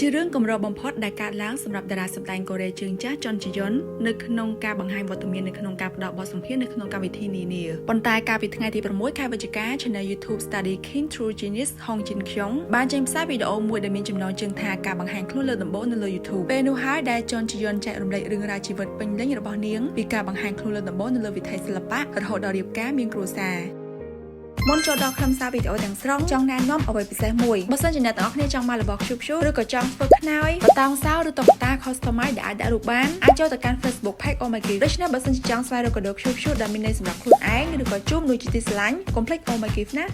ជារឿងកម្របំផុតដែលកើតឡើងសម្រាប់តារាសម្ដែងកូរ៉េជើងចាស់ចុនជីយុននៅក្នុងការបង្ហាញវត្តមាននៅក្នុងការផ្ដល់បទសម្ភាសន៍នៅក្នុងកម្មវិធីនានាប៉ុន្តែកាលពីថ្ងៃទី6 ខែវិច្ឆិកា Channel YouTube Study King True Genius Hong Jin Kyung បានចេញផ្សាយវីដេអូមួយដែលមានចំណងជើងថាការបង្ហាញខ្លួនលើដំបូងនៅលើ YouTube ពេលនោះហើយដែលចុនជីយុនចែករំលែករឿងរ៉ាវជីវិតពេញលេញរបស់នាងពីការបង្ហាញខ្លួនលើដំបូងនៅលើវិថីសិល្បៈរហូតដល់រៀបការមានគ្រួសារមុនចូលដល់ខ្លឹមសារវីដេអូទាំងស្រុងចង់ណែនាំអ្វីពិសេសមួយបើសិនជាអ្នកទាំងអស់គ្នាចង់មករបស់ Cube Show ឬក៏ចង់ធ្វើខ្នើយបតោងសោឬតុក្កតា Customize ដែលអាចដាក់រូបបានអាចចូលទៅកាន់ Facebook Page Oh My Gift ដូច្នេះបើសិនជាចង់ស្វែងរកកាដូ Cube Show ដែលមានន័យសម្រាប់ខ្លួនឯងឬក៏ជួបមនុស្សជាទីស្រឡាញ់កុំភ្លេច Oh My Gift ណា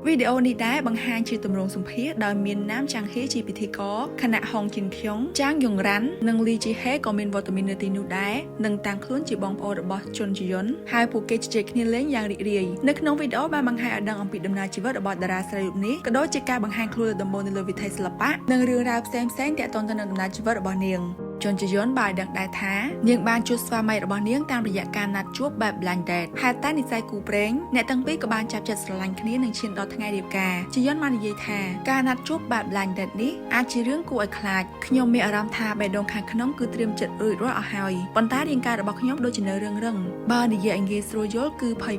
វីដេអូនេះដែរបង្ហាញជាទម្រង់សម្ភាសដោយមានណាមចាងហេជាពិធីករខណៈហុងជីនខុងចាងយុងរ៉ាន់និងលីជីហេក៏មានវត្តមាននៅទីនោះដែរនិងតាំងខ្លួនជាបងប្អូនរបស់ជុនជីយុនហើយពួកគេជជែកគ្នាលេងយ៉ាងរីករាយនៅក្នុងវីដេអូបានបង្ហាញឲ្យដឹងអំពីដំណើរជីវិតរបស់តារាស្រីរូបនេះក៏ដូចជាការបង្ហាញខ្លួនដំបូងនៅលើវិថីសិល្បៈនិងរឿងរ៉ាវផ្សេងៗទាក់ទងទៅនឹងដំណើរជីវិតរបស់នាងជុនជីយុនបានដឹងដែរថានាងបានជួបស្វាមីរបស់នាងតាមរយៈការណាត់ជួបបែប blind date ហេតុតែនិស្ស័យគូព្រេងអ្នកទាំងពីរក៏បានចាប់ចិត្តស្រឡាញ់គ្នានិងឈានដល់ថ្ងៃរៀបការជីយុនបាននិយាយថាការណាត់ជួបបែប blind date នេះអាចជារឿងគួរឲ្យខ្លាចខ្ញុំមានអារម្មណ៍ថាបេះដូងខាងក្នុងគឺត្រៀមចិត្តរួចរាល់អស់ហើយប៉ុន្តែរាងកាយរបស់ខ្ញុំដូចជានៅរឹងបើនិយាយឲ្យងាយស្រួលយល់គឺភ័យ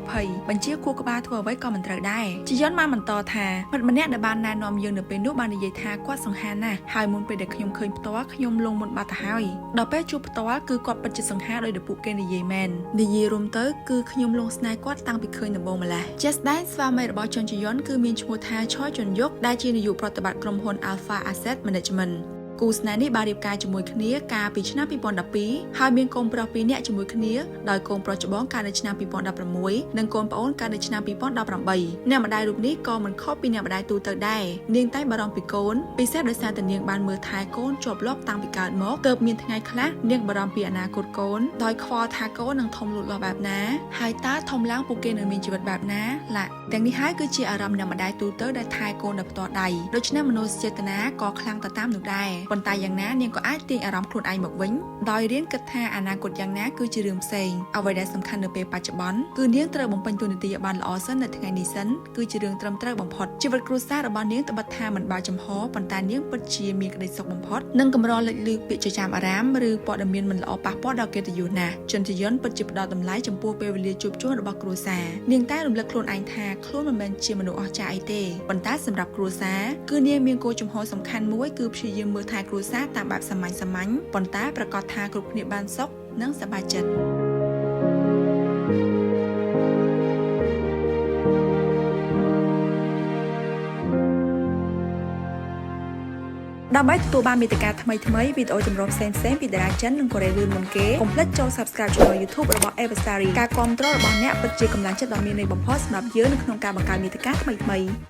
បញ្ជាខួរក្បាលធ្វើអ្វីក៏មិនត្រូវដែរជីយុនបានបន្តថាមិត្តម្នាក់ដែលបានណែនាំយើងនៅពេលនោះបាននិយាយថាគាត់សង្ហាណាស់ហើយមុនពេលដែលខ្ញុំឃើញផ្ទាល់ខ្ញុំលងមុនបាត់ទៅហើយដល់ពេលជួបផ្ទាល់គឺគាត់ពិតជាសង្ហាដោយដែលពួកគេនិយាយមែននិយាយរួមទៅគឺខ្ញុំលងស្នេហ៍គាត់តាំងពីឃើញដំបូងម្ល៉េះជាស្ដែងស្វាមីរបស់ជុនជីយុនគឺមានឈ្មោះថាឆយជុនយុកដែលជានាយកប្រតិបត្តិក្រុមហ៊ុន Alpha Asset Managementគូស្នេហ៍នេះបានរៀបការជាមួយគ្នាកាលពីឆ្នាំ2012ហើយមានកូនប្រុស2នាក់ជាមួយគ្នាដោយកូនប្រុសច្បងកើតនៅឆ្នាំ2016និងកូនប្អូនកើតនៅឆ្នាំ2018អ្នកម្ដាយរូបនេះក៏មិនខុសពីអ្នកម្ដាយទូទៅដែរនាងតែបារម្ភពីកូនពិសេសដោយសារតែនាងបានមើលថែកូនជាប់លាប់តាំងពីកើតមកទើបមានថ្ងៃខ្លះនាងបារម្ភពីអនាគតកូនដោយខ្វល់ថាកូននឹងធំលូតលាស់បែបណាហើយតើធំឡើងពួកគេនឹងមានជីវិតបែបណាឡាទាំងនេះហើយគឺជាអារម្មណ៍អ្នកម្ដាយទូទៅដែលថែកូនដោយផ្ទាល់ដៃដូច្នេះមនោសញ្ចេតនាក៏ខ្លាំងទៅតាមនោះដែរប៉ុន្តែយ៉ាងណានាងក៏អាចទាញអារម្មណ៍ខ្លួនឯងមកវិញដោយរៀនគិតថាអនាគតយ៉ាងណាគឺជារឿងផ្សេងអ្វីដែលសំខាន់នៅពេលបច្ចុប្បន្នគឺនាងត្រូវបំពេញតួនាទីឲ្យបានល្អសិននៅថ្ងៃនេះសិនគឺជារឿងត្រឹមត្រូវបំផុតជីវិតគ្រួសាររបស់នាងត្បិតថាមិនបើចំហប៉ុន្តែនាងពិតជាមានក្តីសុខបំផុតនិងកម្រលេចលឺពាក្យចចាមអារាមឬព័ត៌មានមិនល្អប៉ះពាល់ដល់កិត្តិយសណាស់ជុនជីយុនពិតជាផ្ដល់តម្លៃចំពោះពេលវេលាជួបជុំរបស់គ្រួសារនាងតែរំលឹកខ្លួនឯងថាខ្លួនមិនមែនជាមនុស្សអស្ចារ្យអីទេប៉ុន្តែសម្រាប់គ្រួសារគឺនាងមានគោលចំហសំខាន់មួយគឺព្យាយាមមើលថែគ្រួសារតាមបែបសាមញ្ញប៉ុន្តែប្រកាសថាគ្រប់គ្នាបានសុខនិងសប្បាយចិត្តដើម្បីទទួលបានមាតិកាថ្មីវីដេអូចម្រុះផ្សេងពីតារាចិននិងកូរ៉េលឿនមុនគេកុំភ្លេចចូល Subscribe Channel YouTube របស់ Eversary ការគាំទ្ររបស់អ្នកពិតជាកម្លាំងចិត្តដ៏មានន័យបំផុតសម្រាប់យើងនៅក្នុងការបង្កើតមាតិកាថ្មី